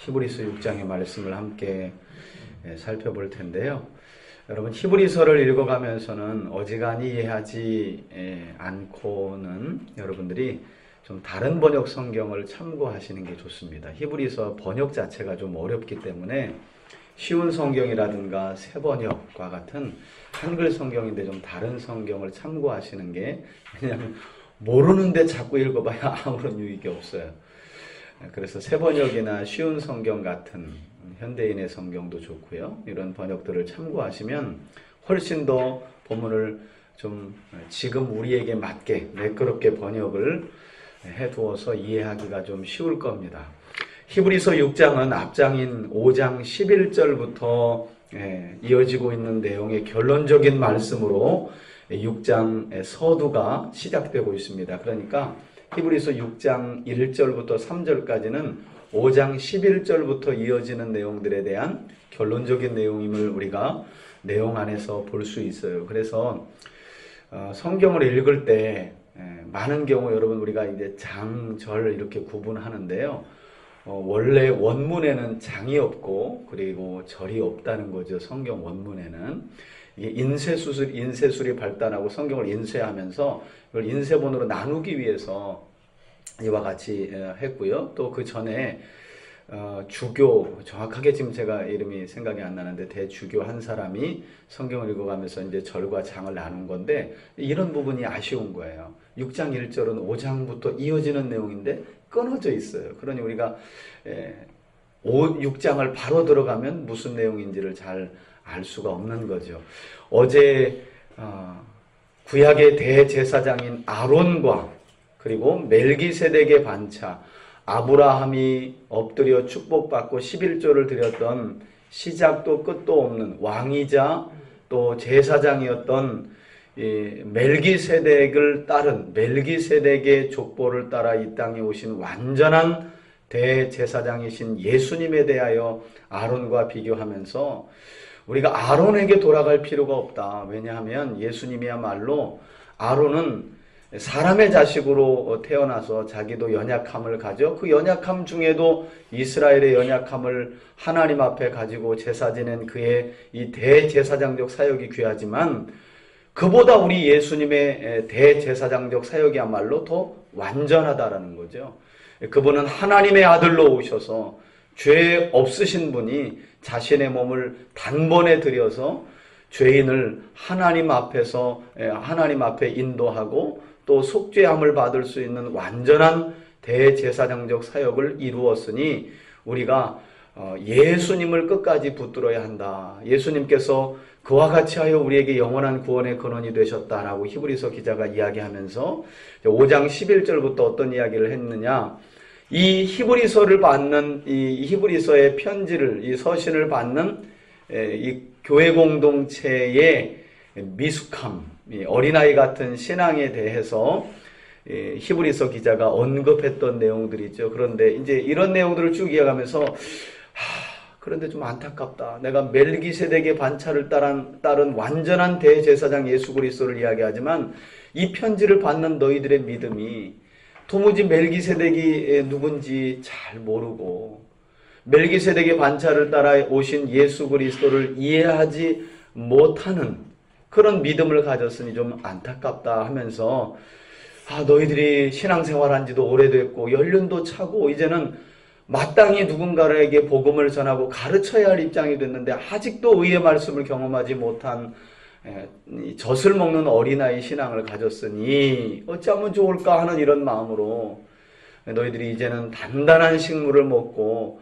히브리서 6장의 말씀을 함께 살펴볼 텐데요. 여러분, 히브리서를 읽어가면서는 어지간히 이해하지 않고는 여러분들이 좀 다른 번역 성경을 참고하시는 게 좋습니다. 히브리서 번역 자체가 좀 어렵기 때문에 쉬운 성경이라든가 새 번역과 같은 한글 성경인데 좀 다른 성경을 참고하시는 게, 왜냐하면 모르는데 자꾸 읽어봐야 아무런 유익이 없어요. 그래서 새 번역이나 쉬운 성경 같은 현대인의 성경도 좋고요. 이런 번역들을 참고하시면 훨씬 더 본문을 좀 지금 우리에게 맞게 매끄럽게 번역을 해두어서 이해하기가 좀 쉬울 겁니다. 히브리서 6장은 앞장인 5장 11절부터 이어지고 있는 내용의 결론적인 말씀으로 6장 서두가 시작되고 있습니다. 그러니까 히브리서 6장 1절부터 3절까지는 5장 11절부터 이어지는 내용들에 대한 결론적인 내용임을 우리가 내용 안에서 볼 수 있어요. 그래서 성경을 읽을 때 많은 경우 여러분 우리가 이제 장, 절 이렇게 구분하는데요. 원래 원문에는 장이 없고 그리고 절이 없다는 거죠. 성경 원문에는. 이게 인쇄술이 발달하고 성경을 인쇄하면서 이걸 인쇄본으로 나누기 위해서 이와 같이 했고요. 또 그 전에 주교, 정확하게 지금 제가 이름이 생각이 안 나는데 대주교 한 사람이 성경을 읽어가면서 이제 절과 장을 나눈 건데 이런 부분이 아쉬운 거예요. 6장 1절은 5장부터 이어지는 내용인데 끊어져 있어요. 그러니 우리가 6장을 바로 들어가면 무슨 내용인지를 잘 알 수가 없는 거죠. 어제 구약의 대제사장인 아론과 그리고 멜기세덱의 반차 아브라함이 엎드려 축복받고 11조를 드렸던 시작도 끝도 없는 왕이자 또 제사장이었던 멜기세덱을 따른 멜기세덱의 족보를 따라 이 땅에 오신 완전한 대제사장이신 예수님에 대하여 아론과 비교하면서 우리가 아론에게 돌아갈 필요가 없다. 왜냐하면 예수님이야말로 아론은 사람의 자식으로 태어나서 자기도 연약함을 가져 그 연약함 중에도 이스라엘의 연약함을 하나님 앞에 가지고 제사 지낸 그의 이 대제사장적 사역이 귀하지만 그보다 우리 예수님의 대제사장적 사역이야말로 더 완전하다라는 거죠. 그분은 하나님의 아들로 오셔서 죄 없으신 분이 자신의 몸을 단번에 들여서 죄인을 하나님 앞에 인도하고 또 속죄함을 받을 수 있는 완전한 대제사장적 사역을 이루었으니 우리가 예수님을 끝까지 붙들어야 한다. 예수님께서 그와 같이 하여 우리에게 영원한 구원의 근원이 되셨다라고 히브리서 기자가 이야기하면서 5장 11절부터 어떤 이야기를 했느냐. 이 히브리서를 받는 이 히브리서의 편지를 이 서신을 받는 이 교회 공동체의 미숙함, 어린아이 같은 신앙에 대해서 히브리서 기자가 언급했던 내용들이죠. 그런데 이제 이런 내용들을 쭉 이어가면서 그런데 좀 안타깝다. 내가 멜기세덱의 반차를 따른 완전한 대제사장 예수 그리스도를 이야기하지만 이 편지를 받는 너희들의 믿음이 도무지 멜기세덱이 누군지 잘 모르고 멜기세덱의 반차를 따라 오신 예수 그리스도를 이해하지 못하는 그런 믿음을 가졌으니 좀 안타깝다 하면서 너희들이 신앙생활한 지도 오래됐고 연륜도 차고 이제는 마땅히 누군가에게 복음을 전하고 가르쳐야 할 입장이 됐는데 아직도 의의 말씀을 경험하지 못한 젖을 먹는 어린아이 신앙을 가졌으니 어찌하면 좋을까 하는 이런 마음으로 너희들이 이제는 단단한 식물을 먹고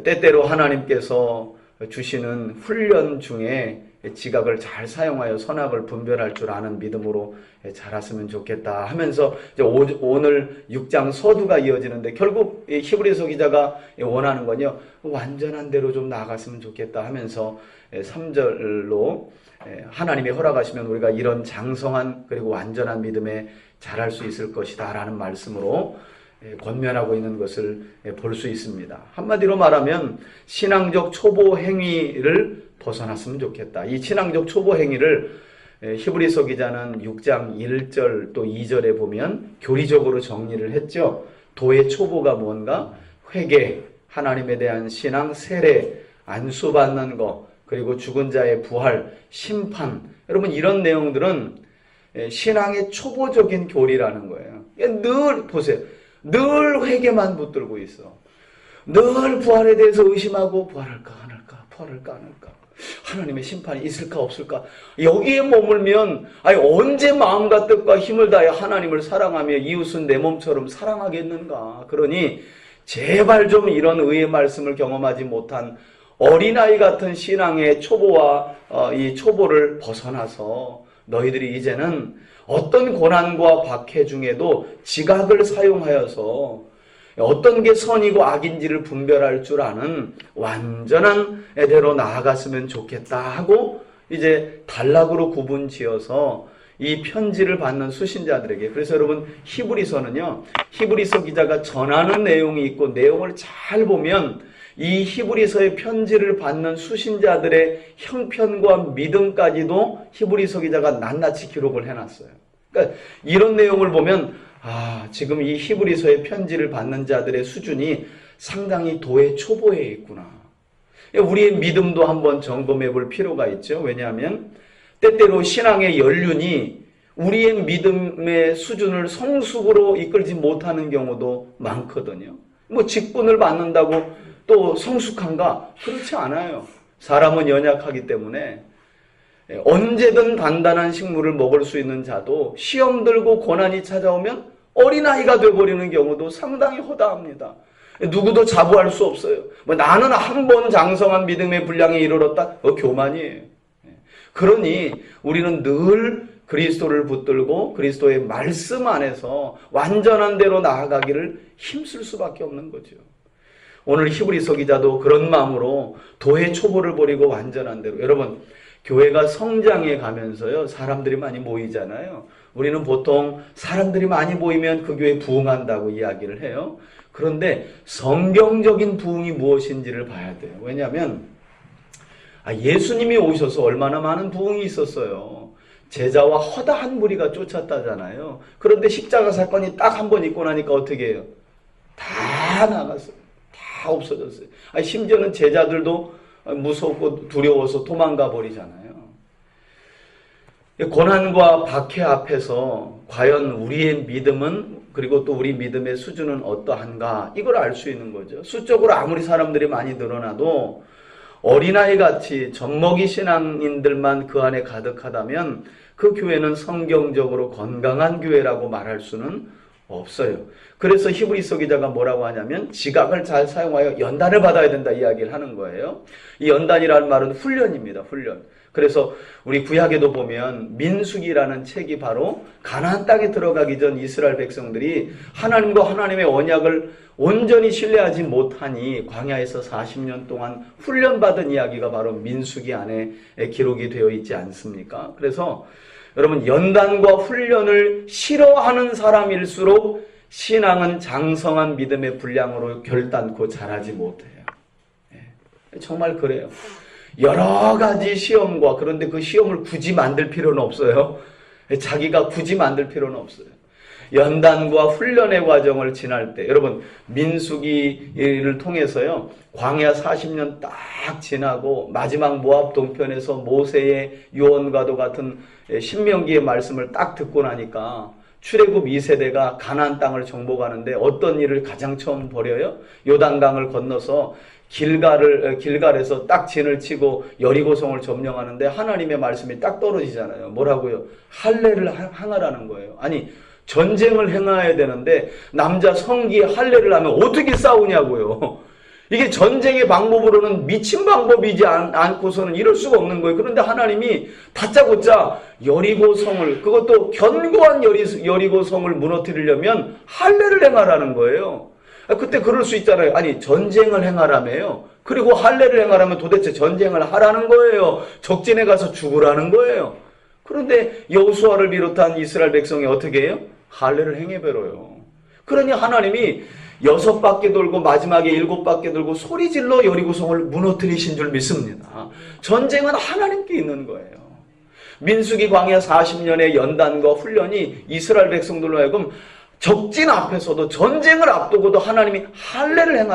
때때로 하나님께서 주시는 훈련 중에 지각을 잘 사용하여 선악을 분별할 줄 아는 믿음으로 자랐으면 좋겠다 하면서 이제 오늘 6장 서두가 이어지는데 결국 히브리서 기자가 원하는 건요. 완전한 대로 좀 나아갔으면 좋겠다 하면서 3절로 하나님이 허락하시면 우리가 이런 장성한 그리고 완전한 믿음에 자랄 수 있을 것이다 라는 말씀으로 권면하고 있는 것을 볼 수 있습니다. 한마디로 말하면 신앙적 초보 행위를 벗어났으면 좋겠다. 이 신앙적 초보 행위를 히브리서 기자는 6장 1절 또 2절에 보면 교리적으로 정리를 했죠. 도의 초보가 뭔가? 회개, 하나님에 대한 신앙, 세례, 안수받는 것, 그리고 죽은 자의 부활, 심판. 여러분 이런 내용들은 신앙의 초보적인 교리라는 거예요. 늘 보세요. 늘 회개만 붙들고 있어. 늘 부활에 대해서 의심하고 부활할까 안 할까, 부활할까 안 할까, 하나님의 심판이 있을까 없을까. 여기에 머물면 언제 마음과 뜻과 힘을 다해 하나님을 사랑하며 이웃은 내 몸처럼 사랑하겠는가. 그러니 제발 좀 이런 의의 말씀을 경험하지 못한 어린아이 같은 신앙의 초보와 이 초보를 벗어나서 너희들이 이제는 어떤 고난과 박해 중에도 지각을 사용하여서 어떤 게 선이고 악인지를 분별할 줄 아는 완전한 애대로 나아갔으면 좋겠다 하고 이제 단락으로 구분 지어서 이 편지를 받는 수신자들에게, 그래서 여러분 히브리서는요, 히브리서 기자가 전하는 내용이 있고 내용을 잘 보면 이 히브리서의 편지를 받는 수신자들의 형편과 믿음까지도 히브리서 기자가 낱낱이 기록을 해놨어요. 그러니까 이런 내용을 보면 지금 이 히브리서의 편지를 받는 자들의 수준이 상당히 도의 초보에 있구나. 우리의 믿음도 한번 점검해 볼 필요가 있죠. 왜냐하면 때때로 신앙의 연륜이 우리의 믿음의 수준을 성숙으로 이끌지 못하는 경우도 많거든요. 직분을 받는다고 또 성숙한가? 그렇지 않아요. 사람은 연약하기 때문에 언제든 단단한 식물을 먹을 수 있는 자도 시험 들고 고난이 찾아오면 어린아이가 되어버리는 경우도 상당히 허다합니다. 누구도 자부할 수 없어요. 나는 한 번 장성한 믿음의 분량에 이르렀다? 교만이에요. 그러니 우리는 늘 그리스도를 붙들고 그리스도의 말씀 안에서 완전한 대로 나아가기를 힘쓸 수밖에 없는 거죠. 오늘 히브리서 기자도 그런 마음으로 도의 초보를 버리고 완전한 대로. 여러분, 교회가 성장해 가면서요, 사람들이 많이 모이잖아요. 우리는 보통 사람들이 많이 모이면 그 교회 부흥한다고 이야기를 해요. 그런데 성경적인 부흥이 무엇인지를 봐야 돼요. 왜냐하면 예수님이 오셔서 얼마나 많은 부흥이 있었어요. 제자와 허다한 무리가 쫓았다잖아요. 그런데 십자가 사건이 딱 한 번 있고 나니까 어떻게 해요? 다 나갔어요. 다 없어졌어요. 심지어는 제자들도 무섭고 두려워서 도망가 버리잖아요. 고난과 박해 앞에서 과연 우리의 믿음은, 그리고 또 우리 믿음의 수준은 어떠한가, 이걸 알 수 있는 거죠. 수적으로 아무리 사람들이 많이 늘어나도 어린아이 같이 젖먹이 신앙인들만 그 안에 가득하다면 그 교회는 성경적으로 건강한 교회라고 말할 수는 없어요. 그래서 히브리서 기자가 뭐라고 하냐면 지각을 잘 사용하여 연단을 받아야 된다 이야기를 하는 거예요. 이 연단이라는 말은 훈련입니다. 훈련. 그래서 우리 구약에도 보면 민수기라는 책이 바로 가나안 땅에 들어가기 전 이스라엘 백성들이 하나님과 하나님의 언약을 온전히 신뢰하지 못하니 광야에서 40년 동안 훈련받은 이야기가 바로 민수기 안에 기록이 되어 있지 않습니까? 그래서 여러분, 연단과 훈련을 싫어하는 사람일수록 신앙은 장성한 믿음의 분량으로 결단코 자라지 못해요. 정말 그래요. 여러 가지 시험과, 그런데 그 시험을 굳이 만들 필요는 없어요. 자기가 굳이 만들 필요는 없어요. 연단과 훈련의 과정을 지날 때, 여러분 민수기를 통해서요, 광야 40년 딱 지나고 마지막 모압 동편에서 모세의 유언과도 같은 신명기의 말씀을 딱 듣고 나니까 출애굽 2세대가 가나안 땅을 정복하는데 어떤 일을 가장 처음 벌여요? 요단강을 건너서 길갈에서 딱 진을 치고 여리고성을 점령하는데 하나님의 말씀이 딱 떨어지잖아요. 뭐라고요? 할례를 행하라는 거예요. 아니, 전쟁을 행해야 되는데 남자 성기에 할례를 하면 어떻게 싸우냐고요. 이게 전쟁의 방법으로는 미친 방법이지 않고서는 이럴 수가 없는 거예요. 그런데 하나님이 다짜고짜 여리고성을, 그것도 견고한 여리고성을 무너뜨리려면 할례를 행하라는 거예요. 그때 그럴 수 있잖아요. 아니, 전쟁을 행하라며요. 그리고 할례를 행하라면 도대체 전쟁을 하라는 거예요. 적진에 가서 죽으라는 거예요. 그런데 여호수아를 비롯한 이스라엘 백성이 어떻게 해요? 할례를 행해버려요. 그러니 하나님이 6바퀴 돌고 마지막에 7바퀴 돌고 소리질러 여리고성을 무너뜨리신 줄 믿습니다. 전쟁은 하나님께 있는 거예요. 민수기 광야 40년의 연단과 훈련이 이스라엘 백성들로 하여금 적진 앞에서도 전쟁을 앞두고도 하나님이 할례를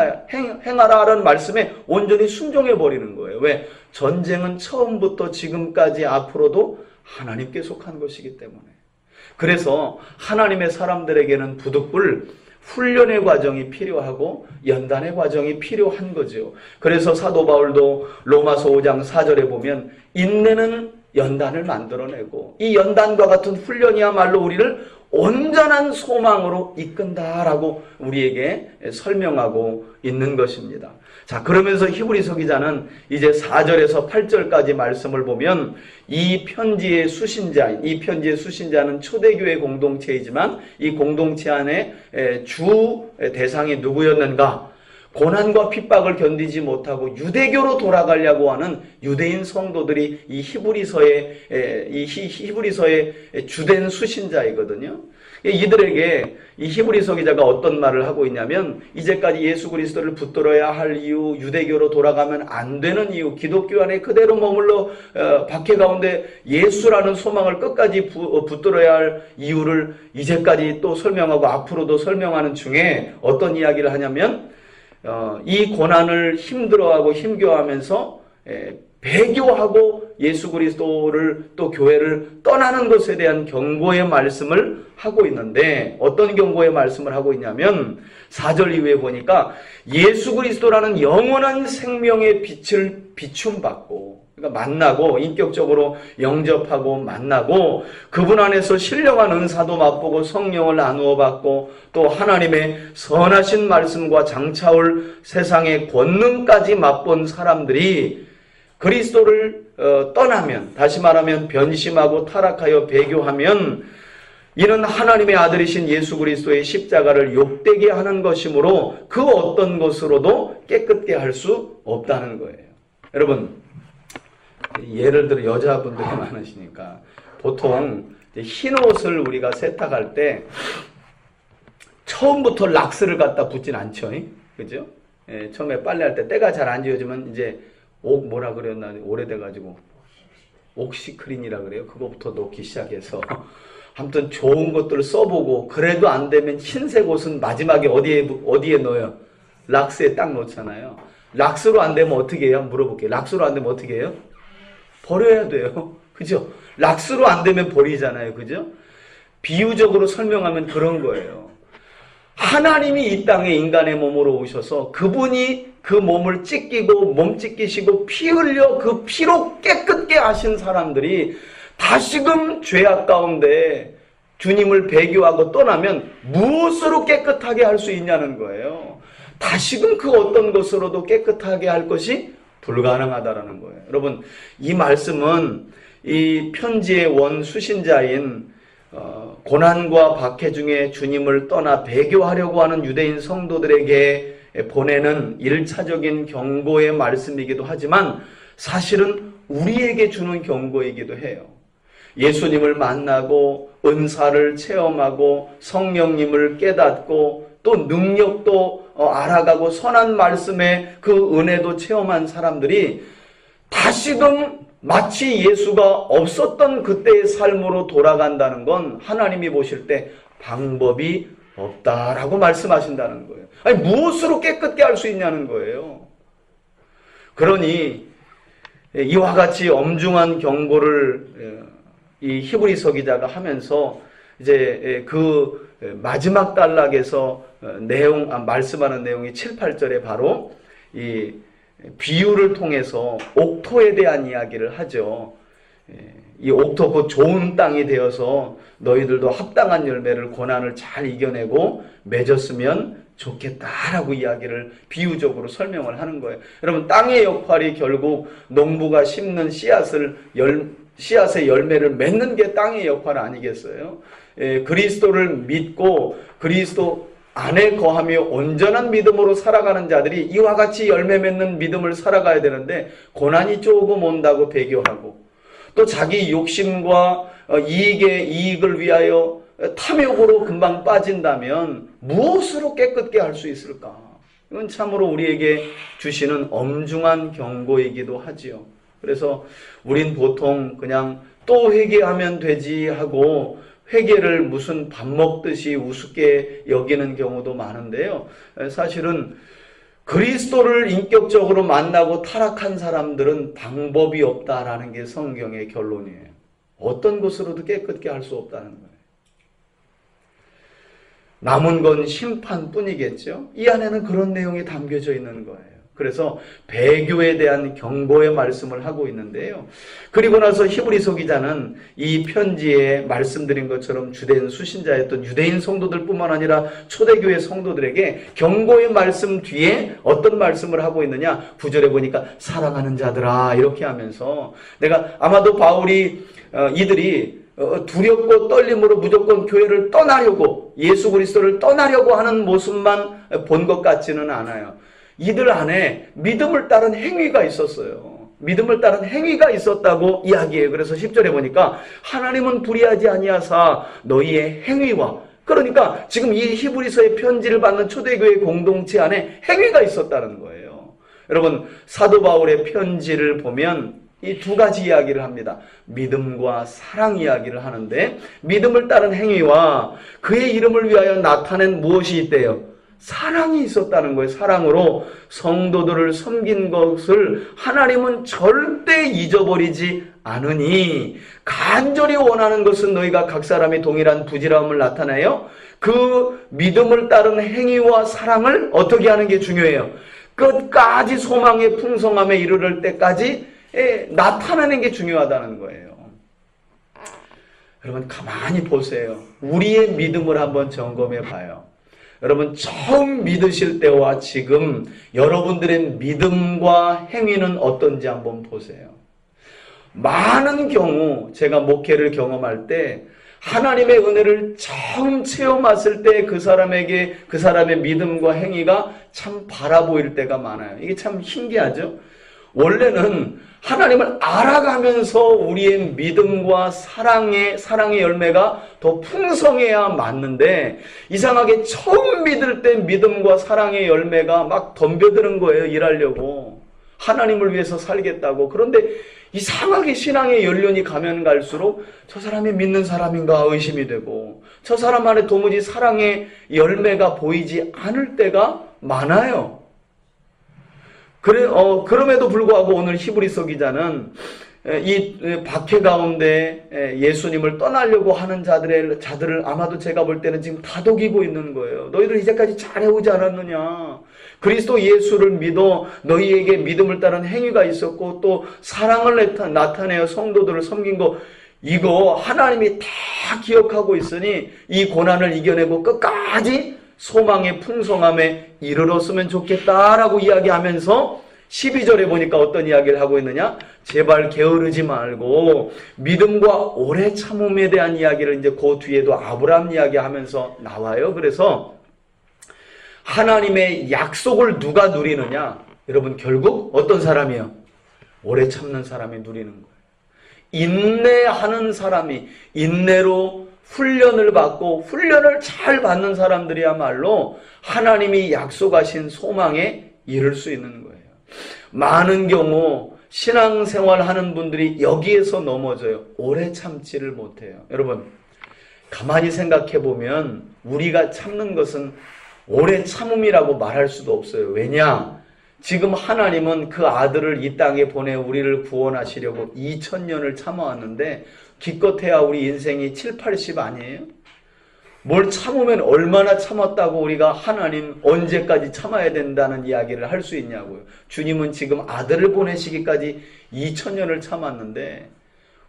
행하라라는 말씀에 온전히 순종해 버리는 거예요. 왜? 전쟁은 처음부터 지금까지 앞으로도 하나님께 속한 것이기 때문에. 그래서 하나님의 사람들에게는 부득불 훈련의 과정이 필요하고 연단의 과정이 필요한 거죠. 그래서 사도 바울도 로마서 5장 4절에 보면 인내는 연단을 만들어내고 이 연단과 같은 훈련이야말로 우리를 온전한 소망으로 이끈다라고 우리에게 설명하고 있는 것입니다. 자, 그러면서 히브리서 기자는 이제 4절에서 8절까지 말씀을 보면 이 편지의 수신자는 초대교회 공동체이지만 이 공동체 안에 주 대상이 누구였는가? 고난과 핍박을 견디지 못하고 유대교로 돌아가려고 하는 유대인 성도들이 이 히브리서의 주된 수신자이거든요. 이들에게 이 히브리서 기자가 어떤 말을 하고 있냐면 이제까지 예수 그리스도를 붙들어야 할 이유, 유대교로 돌아가면 안 되는 이유, 기독교 안에 그대로 머물러 박해 가운데 예수라는 소망을 끝까지 붙들어야 할 이유를 이제까지 또 설명하고 앞으로도 설명하는 중에 어떤 이야기를 하냐면 이 고난을 힘들어하고 힘겨워하면서 배교하고 예수 그리스도를 또 교회를 떠나는 것에 대한 경고의 말씀을 하고 있는데 어떤 경고의 말씀을 하고 있냐면 4절 이후에 보니까 예수 그리스도라는 영원한 생명의 빛을 비춤받고 그러니까 만나고 인격적으로 영접하고 만나고 그분 안에서 신령한 은사도 맛보고 성령을 나누어 받고 또 하나님의 선하신 말씀과 장차올 세상의 권능까지 맛본 사람들이 그리스도를 떠나면 다시 말하면 변심하고 타락하여 배교하면 이는 하나님의 아들이신 예수 그리스도의 십자가를 욕되게 하는 것이므로 그 어떤 것으로도 깨끗게 할 수 없다는 거예요. 여러분 예를 들어 여자분들이 많으시니까 보통 흰 옷을 우리가 세탁할 때 처음부터 락스를 갖다 붙진 않죠. 그죠? 처음에 빨래할 때 때가 잘 안 지워지면 이제 뭐라 그랬나 오래돼가지고 옥시크린이라 그래요. 그거부터 넣기 시작해서 아무튼 좋은 것들을 써보고 그래도 안 되면 흰색 옷은 마지막에 어디에 넣어요? 락스에 딱 넣잖아요. 락스로 안 되면 어떻게 해요? 물어볼게요. 락스로 안 되면 어떻게 해요? 버려야 돼요. 그죠? 락스로 안 되면 버리잖아요. 그죠? 비유적으로 설명하면 그런 거예요. 하나님이 이 땅에 인간의 몸으로 오셔서 그분이 그 몸을 찢기고 몸 찢기시고 피 흘려 그 피로 깨끗게 하신 사람들이 다시금 죄악 가운데 주님을 배교하고 떠나면 무엇으로 깨끗하게 할 수 있냐는 거예요. 다시금 그 어떤 것으로도 깨끗하게 할 것이 불가능하다라는 거예요. 여러분 이 말씀은 이 편지의 원 수신자인 고난과 박해 중에 주님을 떠나 배교하려고 하는 유대인 성도들에게 보내는 1차적인 경고의 말씀이기도 하지만 사실은 우리에게 주는 경고이기도 해요. 예수님을 만나고 은사를 체험하고 성령님을 깨닫고 또 능력도 알아가고 선한 말씀의 그 은혜도 체험한 사람들이 다시금 마치 예수가 없었던 그때의 삶으로 돌아간다는 건 하나님이 보실 때 방법이 없다라고 말씀하신다는 거예요. 아니 무엇으로 깨끗게 할 수 있냐는 거예요. 그러니 이와 같이 엄중한 경고를 이 히브리서 기자가 하면서 이제 그 마지막 단락에서 말씀하는 내용이 7, 8절에 바로 이 비유를 통해서 옥토에 대한 이야기를 하죠. 이 옥토 곧 좋은 땅이 되어서 너희들도 합당한 열매를 고난을 잘 이겨내고 맺었으면 좋겠다라고 이야기를 비유적으로 설명을 하는 거예요. 여러분 땅의 역할이 결국 농부가 심는 씨앗의 열매를 맺는 게 땅의 역할 아니겠어요? 그리스도를 믿고 그리스도 안에 거하며 온전한 믿음으로 살아가는 자들이 이와 같이 열매 맺는 믿음을 살아가야 되는데 고난이 조금 온다고 배교하고 또 자기 욕심과 이익을 위하여 탐욕으로 금방 빠진다면 무엇으로 깨끗게 할 수 있을까? 이건 참으로 우리에게 주시는 엄중한 경고이기도 하지요. 그래서 우린 보통 그냥 또 회개하면 되지 하고 회개를 무슨 밥 먹듯이 우습게 여기는 경우도 많은데요. 사실은 그리스도를 인격적으로 만나고 타락한 사람들은 방법이 없다라는 게 성경의 결론이에요. 어떤 것으로도 깨끗게 할 수 없다는 거예요. 남은 건 심판뿐이겠죠. 이 안에는 그런 내용이 담겨져 있는 거예요. 그래서 배교에 대한 경고의 말씀을 하고 있는데요. 그리고 나서 히브리서 기자는 이 편지에 말씀드린 것처럼 주된 수신자였던 유대인 성도들뿐만 아니라 초대교회 성도들에게 경고의 말씀 뒤에 어떤 말씀을 하고 있느냐. 9절에 보니까 사랑하는 자들아 이렇게 하면서 내가 아마도 바울이 이들이 두렵고 떨림으로 무조건 교회를 떠나려고 예수 그리스도를 떠나려고 하는 모습만 본 것 같지는 않아요. 이들 안에 믿음을 따른 행위가 있었어요. 믿음을 따른 행위가 있었다고 이야기해요. 그래서 10절에 보니까 하나님은 불의하지 아니하사 너희의 행위와, 그러니까 지금 이 히브리서의 편지를 받는 초대교회 공동체 안에 행위가 있었다는 거예요. 여러분 사도 바울의 편지를 보면 이 두 가지 이야기를 합니다. 믿음과 사랑 이야기를 하는데 믿음을 따른 행위와 그의 이름을 위하여 나타낸 무엇이 있대요? 사랑이 있었다는 거예요. 사랑으로 성도들을 섬긴 것을 하나님은 절대 잊어버리지 않으니 간절히 원하는 것은 너희가 각 사람이 동일한 부지런함을 나타내요. 그 믿음을 따른 행위와 사랑을 어떻게 하는 게 중요해요? 끝까지 소망의 풍성함에 이르를 때까지 나타내는 게 중요하다는 거예요. 여러분 가만히 보세요. 우리의 믿음을 한번 점검해 봐요. 여러분 처음 믿으실 때와 지금 여러분들의 믿음과 행위는 어떤지 한번 보세요. 많은 경우 제가 목회를 경험할 때 하나님의 은혜를 처음 체험했을 때 그 사람에게 그 사람의 믿음과 행위가 참 바라 보일 때가 많아요. 이게 참 신기하죠? 원래는 하나님을 알아가면서 우리의 믿음과 사랑의 열매가 더 풍성해야 맞는데 이상하게 처음 믿을 때 믿음과 사랑의 열매가 막 덤벼드는 거예요. 일하려고. 하나님을 위해서 살겠다고. 그런데 이상하게 신앙의 연륜이 가면 갈수록 저 사람이 믿는 사람인가 의심이 되고 저 사람 안에 도무지 사랑의 열매가 보이지 않을 때가 많아요. 그럼에도 불구하고 오늘 히브리서 기자는 이 박해 가운데 예수님을 떠나려고 하는 자들을 아마도 제가 볼 때는 지금 다독이고 있는 거예요. 너희들 이제까지 잘해오지 않았느냐. 그리스도 예수를 믿어 너희에게 믿음을 따른 행위가 있었고 또 사랑을 나타내어 성도들을 섬긴 거 이거 하나님이 다 기억하고 있으니 이 고난을 이겨내고 끝까지 소망의 풍성함에 이르렀으면 좋겠다라고 이야기하면서 12절에 보니까 어떤 이야기를 하고 있느냐? 제발 게으르지 말고 믿음과 오래 참음에 대한 이야기를 이제 그 뒤에도 아브라함 이야기하면서 나와요. 그래서 하나님의 약속을 누가 누리느냐? 여러분 결국 어떤 사람이요? 오래 참는 사람이 누리는 거예요. 인내하는 사람이 인내로 훈련을 받고 훈련을 잘 받는 사람들이야말로 하나님이 약속하신 소망에 이를 수 있는 거예요. 많은 경우 신앙생활 하는 분들이 여기에서 넘어져요. 오래 참지를 못해요. 여러분 가만히 생각해 보면 우리가 참는 것은 오래 참음이라고 말할 수도 없어요. 왜냐? 지금 하나님은 그 아들을 이 땅에 보내 우리를 구원하시려고 2000년을 참아왔는데 기껏해야 우리 인생이 7, 80 아니에요? 뭘 참으면 얼마나 참았다고 우리가 하나님 언제까지 참아야 된다는 이야기를 할 수 있냐고요. 주님은 지금 아들을 보내시기까지 2000년을 참았는데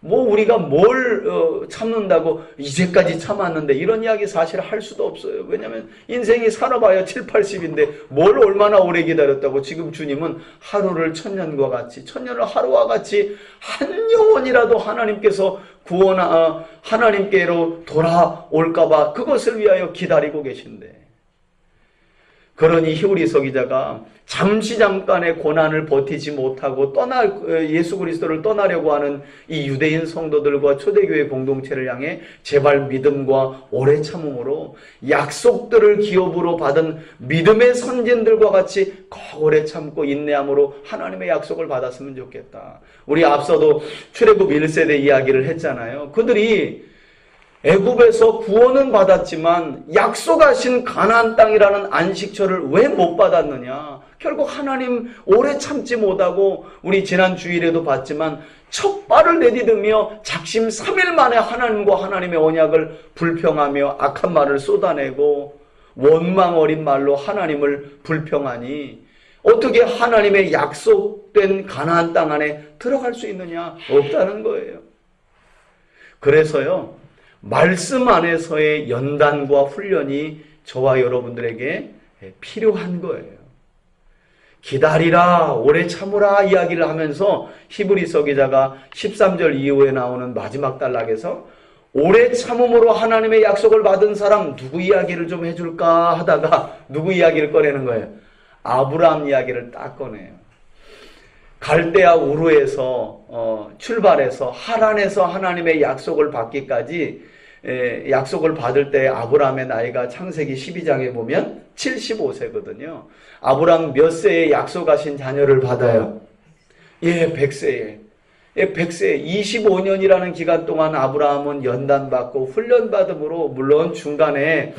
뭐 우리가 뭘 참는다고 이제까지 참았는데 이런 이야기 사실 할 수도 없어요. 왜냐하면 인생이 살아봐야 7, 80인데 뭘 얼마나 오래 기다렸다고. 지금 주님은 하루를 천년과 같이 천년을 하루와 같이 한 영혼이라도 하나님께서 하나님께로 돌아올까봐 그것을 위하여 기다리고 계신데 그러니 히브리서 기자가 잠깐의 고난을 버티지 못하고 예수 그리스도를 떠나려고 하는 이 유대인 성도들과 초대교회 공동체를 향해 제발 믿음과 오래 참음으로 약속들을 기업으로 받은 믿음의 선진들과 같이 오래 참고 인내함으로 하나님의 약속을 받았으면 좋겠다. 우리 앞서도 출애굽 1세대 이야기를 했잖아요. 그들이 애굽에서 구원은 받았지만 약속하신 가나안 땅이라는 안식처를 왜 못 받았느냐? 결국 하나님 오래 참지 못하고 우리 지난 주일에도 봤지만 첫 발을 내디디며 작심 3일 만에 하나님과 하나님의 언약을 불평하며 악한 말을 쏟아내고 원망 어린 말로 하나님을 불평하니 어떻게 하나님의 약속된 가나안 땅 안에 들어갈 수 있느냐? 없다는 거예요. 그래서요, 말씀 안에서의 연단과 훈련이 저와 여러분들에게 필요한 거예요. 기다리라, 오래 참으라 이야기를 하면서 히브리서 기자가 13절 이후에 나오는 마지막 단락에서 오래 참음으로 하나님의 약속을 받은 사람 누구 이야기를 좀 해줄까 하다가 누구 이야기를 꺼내는 거예요? 아브라함 이야기를 딱 꺼내요. 갈대아 우르에서 출발해서 하란에서 하나님의 약속을 받기까지 약속을 받을 때 아브라함의 나이가 창세기 12장에 보면 75세거든요. 아브라함 몇 세에 약속하신 자녀를 받아요? 100세에. 100세, 25년이라는 기간 동안 아브라함은 연단받고 훈련받음으로 물론 중간에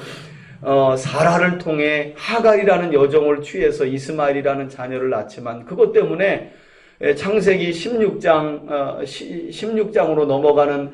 사라를 통해 하갈이라는 여종을 취해서 이스마엘이라는 자녀를 낳지만 그것 때문에 창세기 16장으로 넘어가는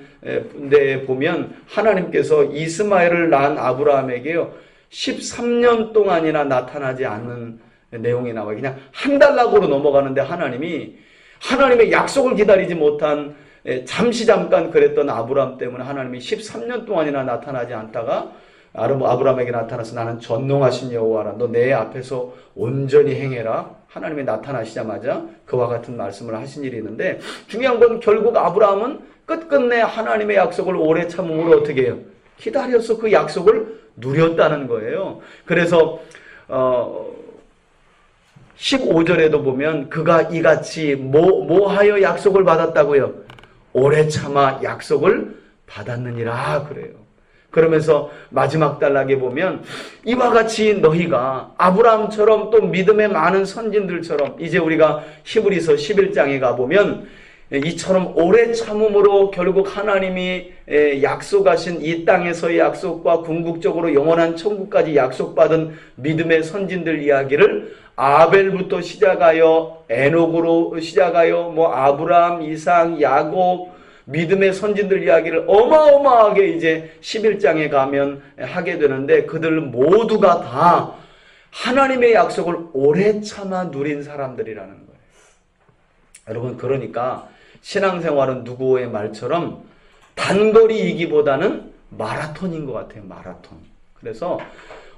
데 보면 하나님께서 이스마엘을 낳은 아브라함에게요 13년 동안이나 나타나지 않는 내용이 나와요. 그냥 한 달락으로 넘어가는데 하나님의 약속을 기다리지 못한 잠깐 그랬던 아브라함 때문에 하나님이 13년 동안이나 나타나지 않다가 아브라함에게 나타나서 나는 전능하신 여호와라. 너 내 앞에서 온전히 행해라. 하나님이 나타나시자마자 그와 같은 말씀을 하신 일이 있는데 중요한 건 결국 아브라함은 끝끝내 하나님의 약속을 오래 참음으로 어떻게 해요? 기다려서 그 약속을 누렸다는 거예요. 그래서 15절에도 보면 그가 이같이 뭐하여 약속을 받았다고요? 오래 참아 약속을 받았느니라 그래요. 그러면서 마지막 단락에 보면 이와 같이 너희가 아브라함처럼 또 믿음의 많은 선진들처럼 이제 우리가 히브리서 11장에 가보면 이처럼 오래 참음으로 결국 하나님이 약속하신 이 땅에서의 약속과 궁극적으로 영원한 천국까지 약속받은 믿음의 선진들 이야기를 아벨부터 시작하여 에녹으로 시작하여 아브라함, 이삭, 야곱 믿음의 선진들 이야기를 어마어마하게 이제 11장에 가면 하게 되는데 그들 모두가 다 하나님의 약속을 오래 참아 누린 사람들이라는 거예요. 여러분 그러니까 신앙생활은 누구의 말처럼 단거리이기보다는 마라톤인 것 같아요. 마라톤. 그래서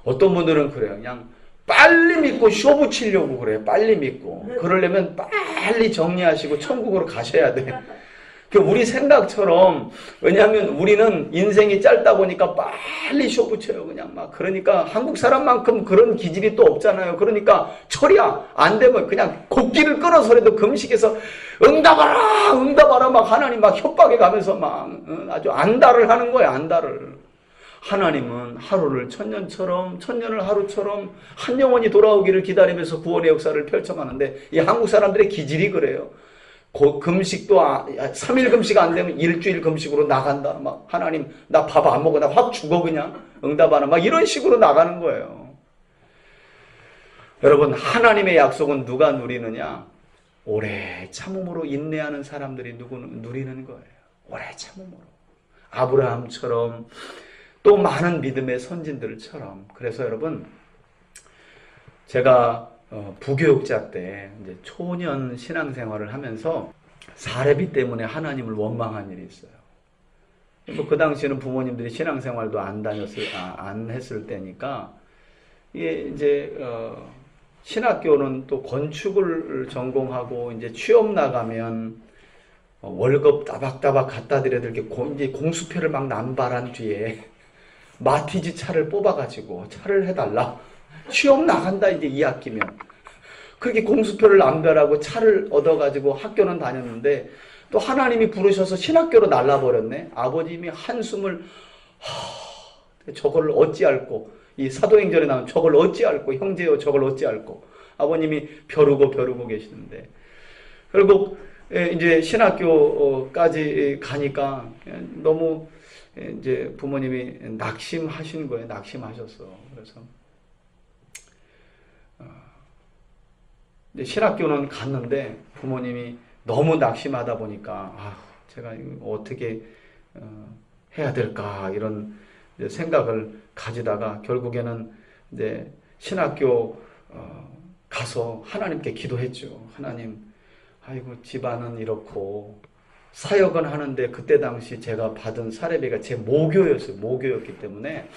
어떤 분들은 그래요. 그냥 빨리 믿고 쇼 붙이려고 그래요. 빨리 믿고. 그러려면 빨리 정리하시고 천국으로 가셔야 돼. 우리 생각처럼 왜냐하면 우리는 인생이 짧다 보니까 빨리 쇼 붙여요. 그냥 그러니까 한국 사람만큼 그런 기질이 또 없잖아요. 그러니까 철이야. 안 되면 그냥 곡기를 끊어서라도 금식해서 응답하라 하나님 협박해 가면서 아주 안달을 하는 거예요. 안달을. 하나님은 하루를 천년을 하루처럼 한 영혼이 돌아오기를 기다리면서 구원의 역사를 펼쳐가는데 이 한국 사람들의 기질이 그래요. 금식도 3일 금식 안 되면 일주일 금식으로 나간다. 하나님 나 밥 안 먹어. 나 확 죽어 그냥. 응답하나. 이런 식으로 나가는 거예요. 여러분 하나님의 약속은 누가 누리느냐? 오래 참음으로 인내하는 사람들이 누리는 거예요. 오래 참음으로. 아브라함처럼 또 많은 믿음의 선진들처럼. 그래서 여러분 제가 부교육자 때 이제 초년 신앙생활을 하면서 사례비 때문에 하나님을 원망한 일이 있어요. 그 당시에는 부모님들이 신앙생활도 안 했을 때니까 이제 신학교는 또 건축을 전공하고 이제 취업 나가면 월급 따박따박 갖다 드려야 될 게 이제 공수표를 막 남발한 뒤에 마티즈 차를 뽑아가지고 차를 해달라. 취업 나간다 이제 2학기면 그렇게 공수표를 남발하고 차를 얻어가지고 학교는 다녔는데 또 하나님이 부르셔서 신학교로 날라버렸네. 아버님이 한숨을 저걸 어찌할꼬 이 사도행전에 나온 저걸 어찌할꼬 형제여 저걸 어찌할꼬 아버님이 벼르고 계시는데 결국 이제 신학교까지 가니까 너무 이제 부모님이 낙심하신 거예요. 낙심하셨어. 그래서 이제 신학교는 갔는데 부모님이 너무 낙심하다 보니까 제가 어떻게 해야 될까 이런 이제 생각을 가지다가 결국에는 이제 신학교 가서 하나님께 기도했죠. 하나님, 아이고 집안은 이렇고 사역은 하는데 그때 당시 제가 받은 사례비가 제 모교였어요. 모교였기 때문에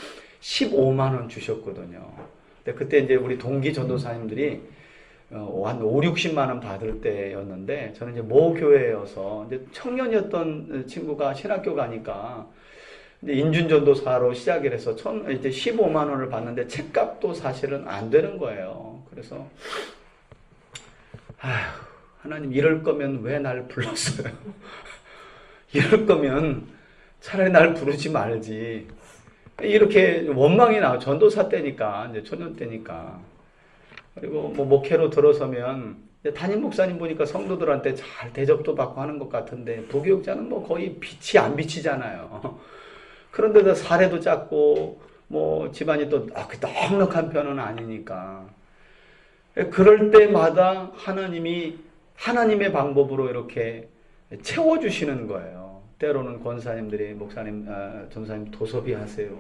15만 원 주셨거든요. 근데 그때 이제 우리 동기 전도사님들이 한 5, 60만 원 받을 때였는데 저는 이제 모교회여서 이제 청년이었던 친구가 신학교 가니까 이제 인준전도사로 시작을 해서 이제 15만 원을 받는데 책값도 사실은 안 되는 거예요. 그래서 하나님 이럴 거면 왜 날 불렀어요? 이럴 거면 차라리 날 부르지 말지. 이렇게 원망이 나와. 전도사 때니까, 이제 초년 때니까. 그리고 뭐 목회로 들어서면 담임 목사님 보니까 성도들한테 잘 대접도 받고 하는 것 같은데 부교육자는 뭐 거의 빛이 안 비치잖아요. 그런데도 사례도 작고 뭐 집안이 또 넉넉한 편은 아니니까. 그럴 때마다 하나님이 하나님의 방법으로 이렇게 채워주시는 거예요. 때로는 권사님들이 목사님, 전사님 도섭이 하세요.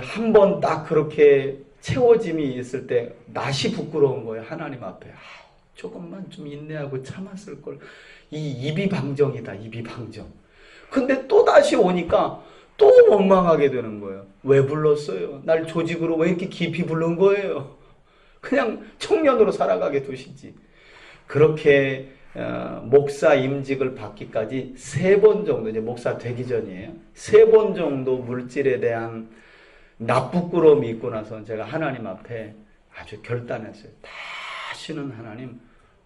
한 번 딱 그렇게 채워짐이 있을 때 낯이 부끄러운 거예요. 하나님 앞에. 조금만 좀 인내하고 참았을 걸. 이 이비방정이다. 이비방정. 근데 또 다시 오니까 또 원망하게 되는 거예요. 왜 불렀어요? 날 조직으로 왜 이렇게 깊이 부른 거예요? 그냥 청년으로 살아가게 두시지. 그렇게 목사 임직을 받기까지 3번 정도, 이제 목사 되기 전이에요. 3번 정도 물질에 대한 납부끄러움이 있고 나서 제가 하나님 앞에 아주 결단했어요. 다시는 하나님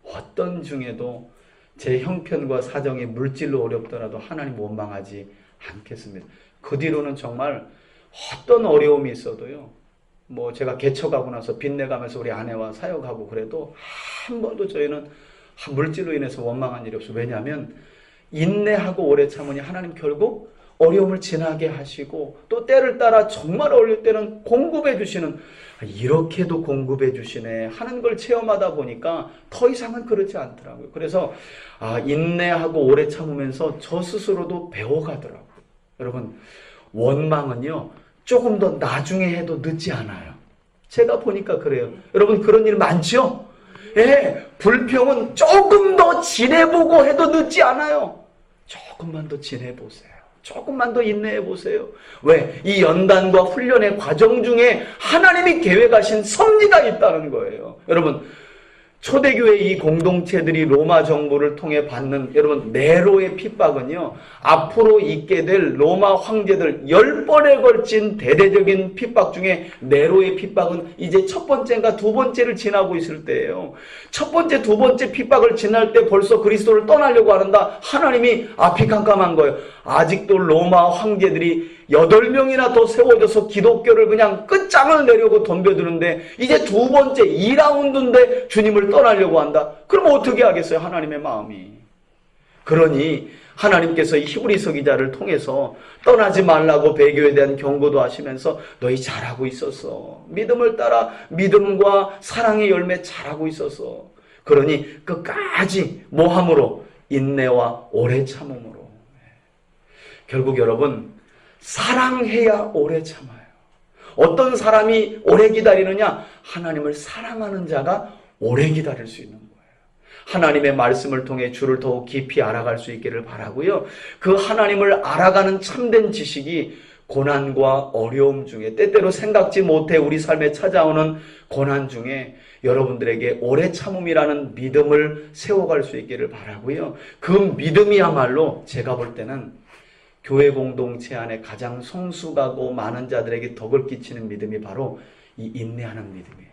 어떤 중에도 제 형편과 사정이 물질로 어렵더라도 하나님 원망하지 않겠습니다. 그 뒤로는 정말 어떤 어려움이 있어도요. 뭐 제가 개척하고 나서 빚내가면서 우리 아내와 사역하고 그래도 한 번도 저희는 물질로 인해서 원망한 일이 없어요. 왜냐하면 인내하고 오래 참으니 하나님 결국 어려움을 지나게 하시고 또 때를 따라 정말 어려울 때는 공급해 주시는, 이렇게도 공급해 주시네 하는 걸 체험하다 보니까 더 이상은 그렇지 않더라고요. 그래서 인내하고 오래 참으면서 저 스스로도 배워가더라고요. 여러분, 원망은요 조금 더 나중에 해도 늦지 않아요. 제가 보니까 그래요. 여러분 그런 일 많죠? 예, 불평은 조금 더 지내보고 해도 늦지 않아요. 조금만 더 지내보세요. 조금만 더 인내해보세요. 왜? 이 연단과 훈련의 과정 중에 하나님이 계획하신 섭리가 있다는 거예요. 여러분, 초대교회 이 공동체들이 로마 정부를 통해 받는 여러분 네로의 핍박은요, 앞으로 있게 될 로마 황제들 10번에 걸친 대대적인 핍박 중에 네로의 핍박은 이제 첫 번째인가 두 번째를 지나고 있을 때예요. 첫 번째, 두 번째 핍박을 지날 때 벌써 그리스도를 떠나려고 하는다. 하나님이 앞이 깜깜한 거예요. 아직도 로마 황제들이 8명이나 더 세워져서 기독교를 그냥 끝장을 내려고 덤벼드는데 이제 두 번째 2라운드인데 주님을 떠나려고 한다. 그럼 어떻게 하겠어요? 하나님의 마음이. 그러니 하나님께서 이 히브리서 기자를 통해서 떠나지 말라고 배교에 대한 경고도 하시면서 너희 잘하고 있었어. 믿음을 따라 믿음과 사랑의 열매 잘하고 있었어. 그러니 끝까지 모함으로 인내와 오래 참음으로. 결국 여러분 사랑해야 오래 참아요. 어떤 사람이 오래 기다리느냐? 하나님을 사랑하는 자가 오래 기다릴 수 있는 거예요. 하나님의 말씀을 통해 주를 더욱 깊이 알아갈 수 있기를 바라고요. 그 하나님을 알아가는 참된 지식이 고난과 어려움 중에 때때로 생각지 못해 우리 삶에 찾아오는 고난 중에 여러분들에게 오래 참음이라는 믿음을 세워갈 수 있기를 바라고요. 그 믿음이야말로 제가 볼 때는 교회 공동체 안에 가장 성숙하고 많은 자들에게 덕을 끼치는 믿음이 바로 이 인내하는 믿음이에요.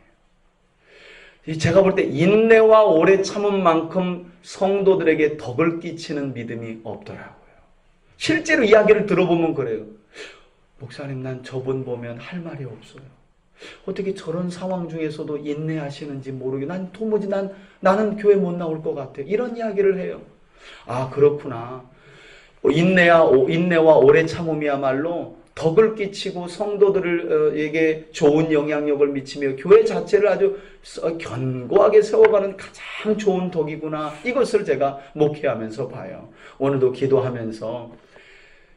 제가 볼 때 인내와 오래 참음만큼 성도들에게 덕을 끼치는 믿음이 없더라고요. 실제로 이야기를 들어보면 그래요. 목사님, 난 저분 보면 할 말이 없어요. 어떻게 저런 상황 중에서도 인내하시는지 모르게 난 도무지 나는 교회 못 나올 것 같아요. 이런 이야기를 해요. 아, 그렇구나. 인내와 오래 참음이야말로 덕을 끼치고 성도들에게 좋은 영향력을 미치며 교회 자체를 아주 견고하게 세워가는 가장 좋은 덕이구나. 이것을 제가 목회하면서 봐요. 오늘도 기도하면서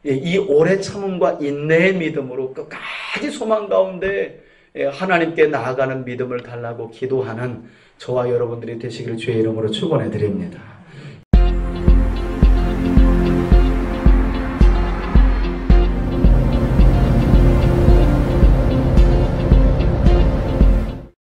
이 오래 참음과 인내의 믿음으로 끝까지 소망 가운데 하나님께 나아가는 믿음을 달라고 기도하는 저와 여러분들이 되시기를 주의 이름으로 축원해 드립니다.